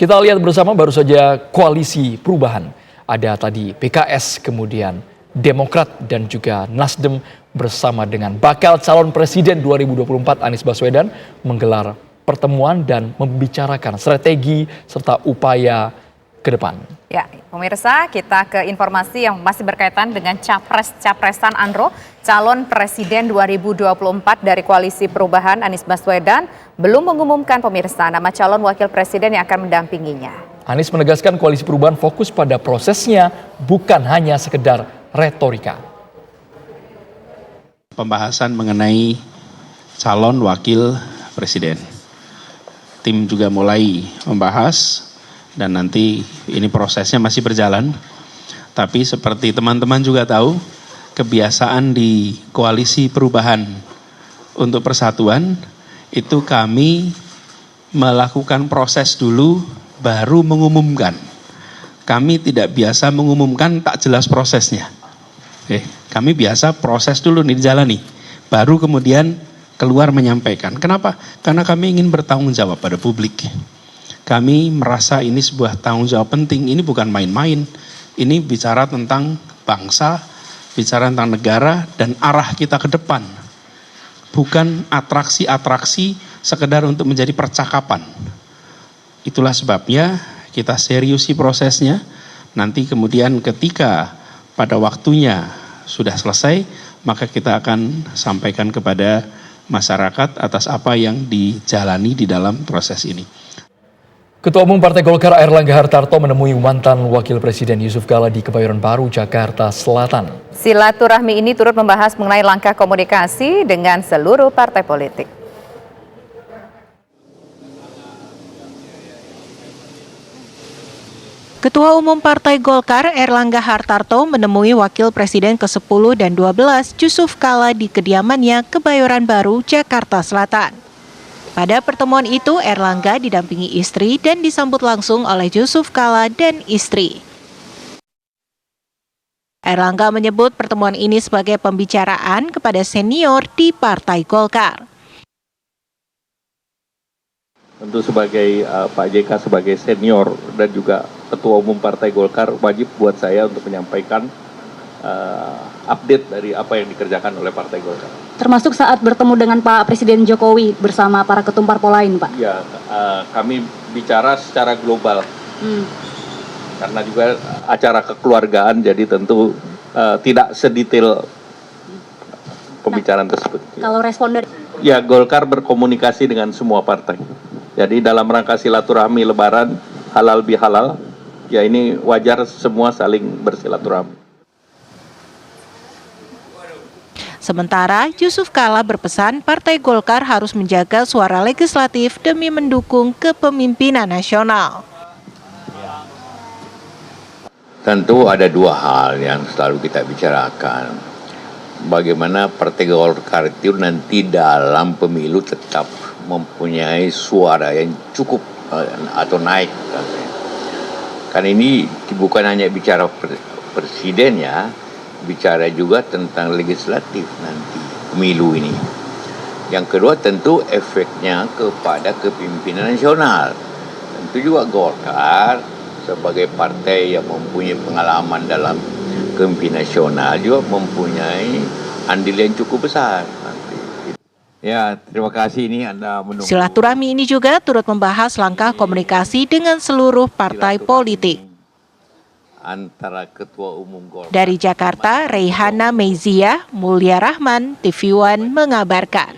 Kita lihat bersama baru saja koalisi perubahan. Ada tadi PKS, kemudian Demokrat dan juga Nasdem bersama dengan bakal calon presiden 2024 Anies Baswedan menggelar pertemuan dan membicarakan strategi serta upaya ke depan. Ya, pemirsa, kita ke informasi yang masih berkaitan dengan Capresan Andro, calon presiden 2024 dari Koalisi Perubahan Anies Baswedan belum mengumumkan pemirsa nama calon wakil presiden yang akan mendampinginya. Anies menegaskan Koalisi Perubahan fokus pada prosesnya, bukan hanya sekedar retorika. Pembahasan mengenai calon wakil presiden. Tim juga mulai membahas dan nanti ini prosesnya masih berjalan. Tapi seperti teman-teman juga tahu, kebiasaan di Koalisi Perubahan untuk Persatuan itu kami melakukan proses dulu baru mengumumkan. Kami tidak biasa mengumumkan tak jelas prosesnya. Kami biasa proses dulu nih dijalani, baru kemudian keluar menyampaikan. Kenapa? Karena kami ingin bertanggung jawab pada publik. Kami merasa ini sebuah tanggung jawab penting, ini bukan main-main. Ini bicara tentang bangsa, bicara tentang negara dan arah kita ke depan. Bukan atraksi-atraksi sekedar untuk menjadi percakapan. Itulah sebabnya kita seriusi prosesnya. Nanti kemudian ketika pada waktunya sudah selesai, maka kita akan sampaikan kepada masyarakat atas apa yang dijalani di dalam proses ini. Ketua Umum Partai Golkar Airlangga Hartarto menemui mantan Wakil Presiden Yusuf Kala di Kebayoran Baru, Jakarta Selatan. Silaturahmi ini turut membahas mengenai langkah komunikasi dengan seluruh partai politik. Ketua Umum Partai Golkar Airlangga Hartarto menemui Wakil Presiden ke-10 dan 12 Yusuf Kala di kediamannya Kebayoran Baru, Jakarta Selatan. Pada pertemuan itu, Airlangga didampingi istri dan disambut langsung oleh Yusuf Kala dan istri. Airlangga menyebut pertemuan ini sebagai pembicaraan kepada senior di Partai Golkar. Tentu sebagai Pak JK sebagai senior dan juga Ketua Umum Partai Golkar, wajib buat saya untuk menyampaikan update dari apa yang dikerjakan oleh Partai Golkar. Termasuk saat bertemu dengan Pak Presiden Jokowi bersama para ketum parpol lain, Pak? Ya, kami bicara secara global. Karena juga acara kekeluargaan, jadi tentu tidak sedetail pembicaraan tersebut. Kalau respon dari... Ya, Golkar berkomunikasi dengan semua partai. Jadi dalam rangka silaturahmi Lebaran, halal bihalal, ya ini wajar semua saling bersilaturahmi. Sementara Yusuf Kala berpesan Partai Golkar harus menjaga suara legislatif demi mendukung kepemimpinan nasional. Tentu ada dua hal yang selalu kita bicarakan. Bagaimana Partai Golkar itu nanti dalam pemilu tetap mempunyai suara yang cukup atau naik. Kan ini bukan hanya bicara presiden ya, bicara juga tentang legislatif nanti pemilu ini. Yang kedua tentu efeknya kepada kepemimpinan nasional. Tentu juga Golkar sebagai partai yang mempunyai pengalaman dalam kepemimpinan nasional juga mempunyai andil yang cukup besar. Ya, terima kasih ini Anda menunggu. Silaturahmi ini juga turut membahas langkah komunikasi dengan seluruh partai politik. Antara Ketua Umum Golkar. Dari Jakarta, Reihana Meizia, Mulia Rahman, TV One mengabarkan.